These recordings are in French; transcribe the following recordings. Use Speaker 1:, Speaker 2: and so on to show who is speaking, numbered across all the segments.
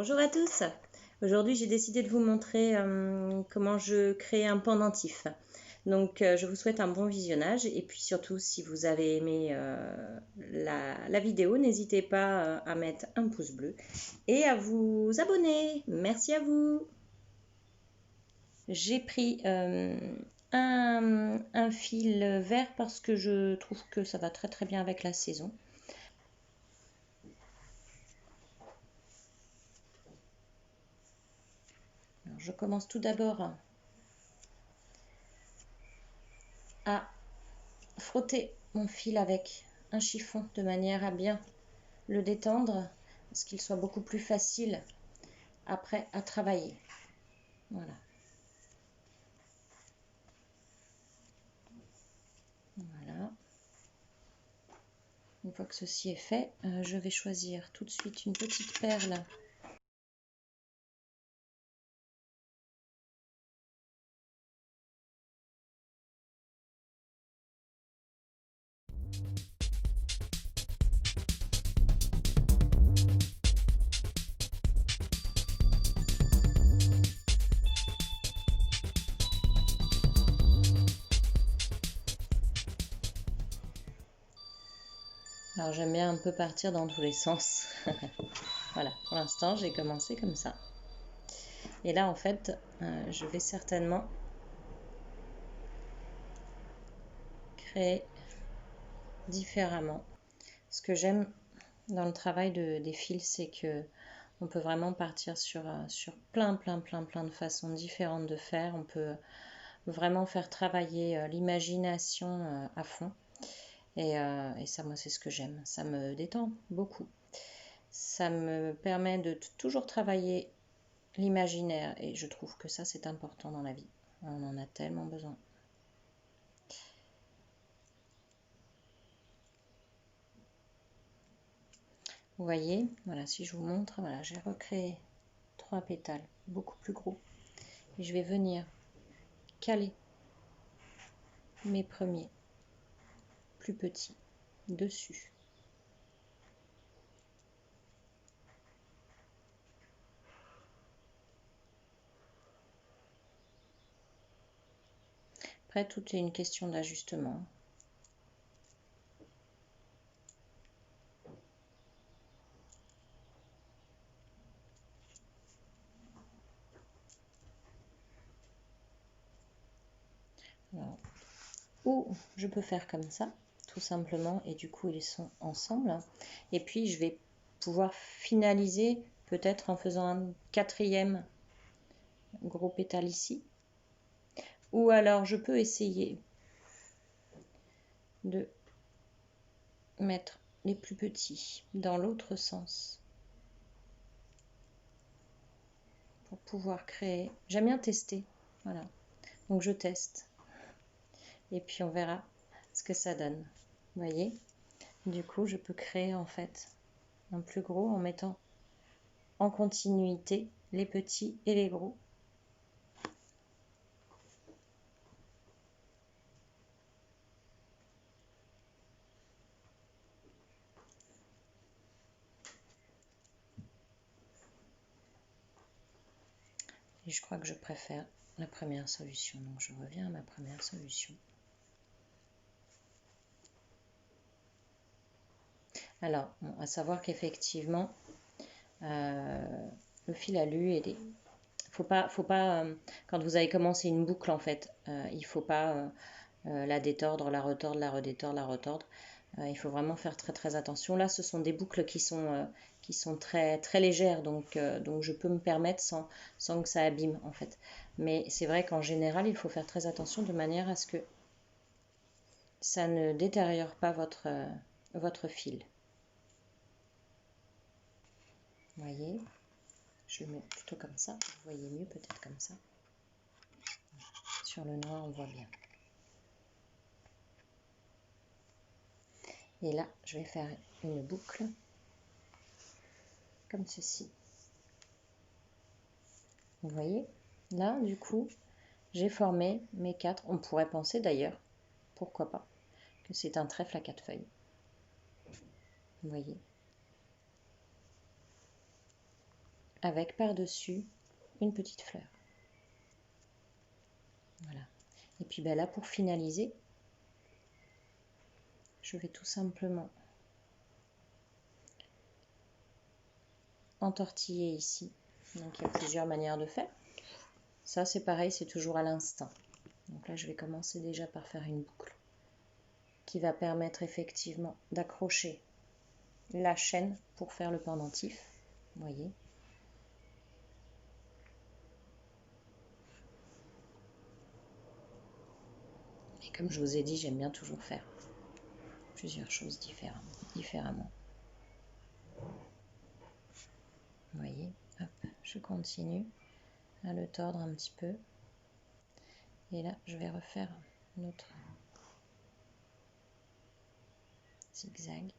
Speaker 1: Bonjour à tous. Aujourd'hui, j'ai décidé de vous montrer comment je crée un pendentif. Donc, je vous souhaite un bon visionnage et puis surtout, si vous avez aimé la vidéo, n'hésitez pas à mettre un pouce bleu et à vous abonner. Merci à vous. J'ai pris un fil vert parce que je trouve que ça va très très bien avec la saison. Alors, je commence tout d'abord à frotter mon fil avec un chiffon de manière à bien le détendre, parce qu'il soit beaucoup plus facile après à travailler. Voilà. Voilà. Une fois que ceci est fait, je vais choisir tout de suite une petite perle . Alors j'aime bien un peu partir dans tous les sens. Voilà, pour l'instant j'ai commencé comme ça. Et là en fait, je vais certainement créer différemment. Ce que j'aime dans le travail des fils, c'est que on peut vraiment partir sur plein de façons différentes de faire. On peut vraiment faire travailler l'imagination à fond. Et ça, moi, c'est ce que j'aime. Ça me détend beaucoup. Ça me permet de toujours travailler l'imaginaire. Et je trouve que ça, c'est important dans la vie. On en a tellement besoin. Vous voyez, voilà, si je vous montre, voilà, j'ai recréé 3 pétales, beaucoup plus gros. Et je vais venir caler mes premiers plus petits dessus. Après, tout est une question d'ajustement. Alors, ou je peux faire comme ça, tout simplement, et du coup ils sont ensemble. Et puis je vais pouvoir finaliser peut-être en faisant un 4e gros pétale ici. Ou alors je peux essayer de mettre les plus petits dans l'autre sens pour pouvoir créer. J'aime bien tester, voilà. Donc je teste. Et puis on verra ce que ça donne. Vous voyez ? Du coup, je peux créer en fait un plus gros en mettant en continuité les petits et les gros. Et je crois que je préfère la première solution. Donc je reviens à ma première solution. Alors, à savoir qu'effectivement, le fil alu, faut pas quand vous avez commencé une boucle en fait, il faut pas la détordre, la retordre, la redétordre, la retordre. Il faut vraiment faire très très attention. Là, ce sont des boucles qui sont très très légères, donc je peux me permettre sans que ça abîme en fait. Mais c'est vrai qu'en général, il faut faire très attention de manière à ce que ça ne détériore pas votre fil. Vous voyez, je le mets plutôt comme ça. Vous voyez mieux peut-être comme ça. Sur le noir, on voit bien. Et là, je vais faire une boucle comme ceci. Vous voyez, là, du coup, j'ai formé mes 4. On pourrait penser d'ailleurs, pourquoi pas, que c'est un trèfle à 4 feuilles. Vous voyez. avec par-dessus une petite fleur. Voilà. Et puis ben là, pour finaliser, je vais tout simplement entortiller ici. Donc il y a plusieurs manières de faire. Ça c'est pareil, c'est toujours à l'instinct. Donc là je vais commencer déjà par faire une boucle qui va permettre effectivement d'accrocher la chaîne pour faire le pendentif. Vous voyez. Et comme je vous ai dit, j'aime bien toujours faire plusieurs choses différemment. Vous voyez, hop, je continue à le tordre un petit peu. Et là, je vais refaire notre zigzag.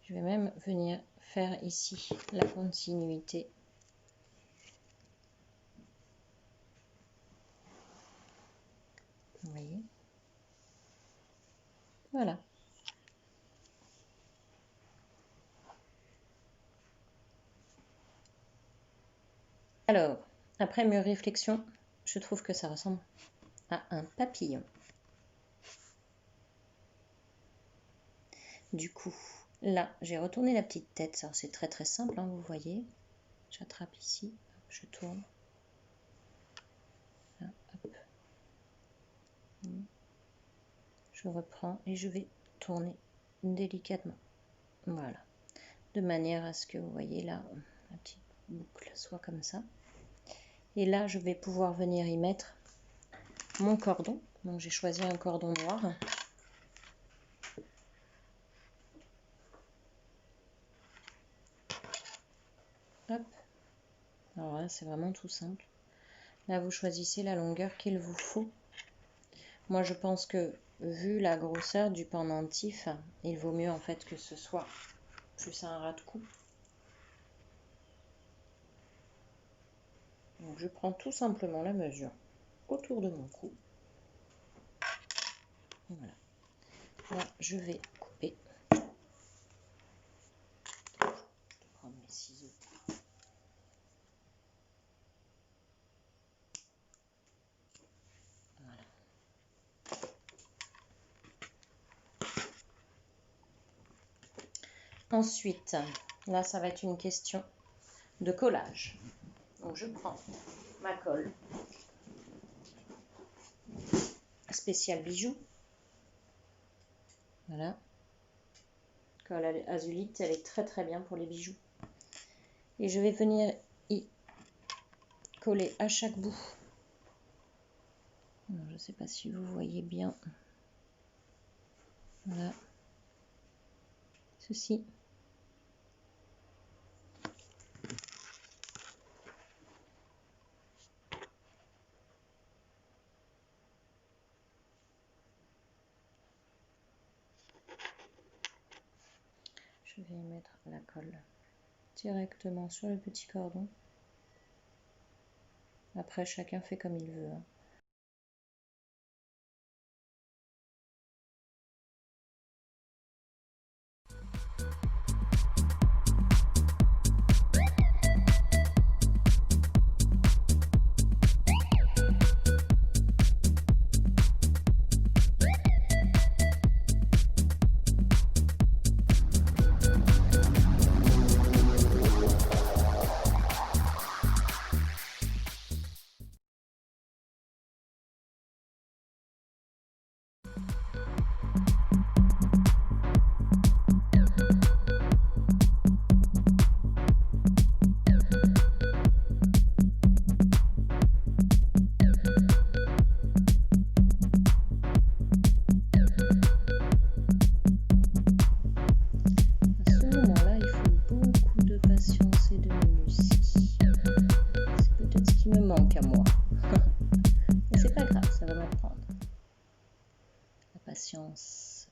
Speaker 1: Je vais même venir faire ici la continuité. Vous voyez? Voilà. Alors, après mes réflexions, je trouve que ça ressemble à un papillon. Du coup, là, j'ai retourné la petite tête. Ça, c'est très très simple, hein, vous voyez. J'attrape ici, je tourne. Là, hop. Je reprends et je vais tourner délicatement. Voilà. De manière à ce que, vous voyez, là, la petite boucle soit comme ça. Et là, je vais pouvoir venir y mettre mon cordon. Donc, j'ai choisi un cordon noir. Hop. Alors là, c'est vraiment tout simple. Là, vous choisissez la longueur qu'il vous faut. Moi, je pense que, vu la grosseur du pendentif, il vaut mieux en fait que ce soit plus un ras de cou. Donc, je prends tout simplement la mesure autour de mon cou. Voilà. Là, je vais couper. Je vais prendre mes ciseaux. Voilà. Ensuite, là, ça va être une question de collage. Donc, je prends ma colle spéciale bijoux. Voilà. Colle azulite, elle est très très bien pour les bijoux. Et je vais venir y coller à chaque bout. Alors, je ne sais pas si vous voyez bien. Voilà. Ceci. Je vais mettre la colle directement sur le petit cordon. Après, chacun fait comme il veut.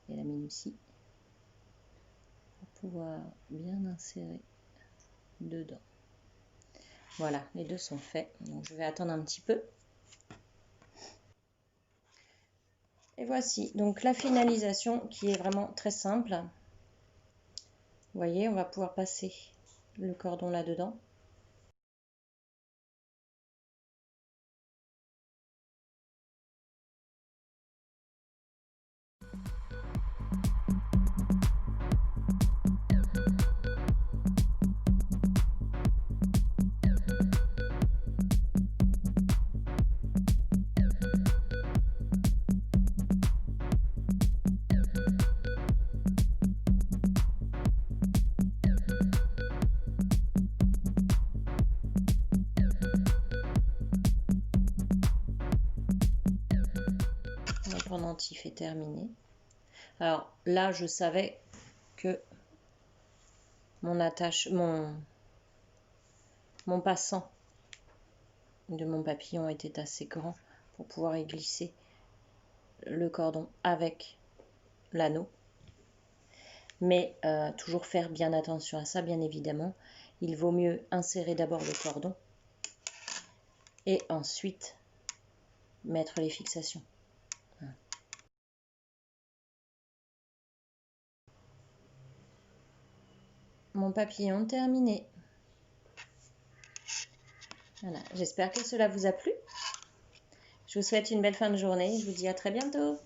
Speaker 1: Et la minutie pour pouvoir bien insérer dedans. Voilà, les deux sont faits. Donc je vais attendre un petit peu. Et voici donc la finalisation qui est vraiment très simple. Vous voyez, on va pouvoir passer le cordon là-dedans. Mon pendentif est terminé. Alors là, je savais que mon passant de mon papillon était assez grand pour pouvoir y glisser le cordon avec l'anneau. Mais toujours faire bien attention à ça, bien évidemment. Il vaut mieux insérer d'abord le cordon et ensuite mettre les fixations. Mon papillon terminé. Voilà, j'espère que cela vous a plu. Je vous souhaite une belle fin de journée. Je vous dis à très bientôt.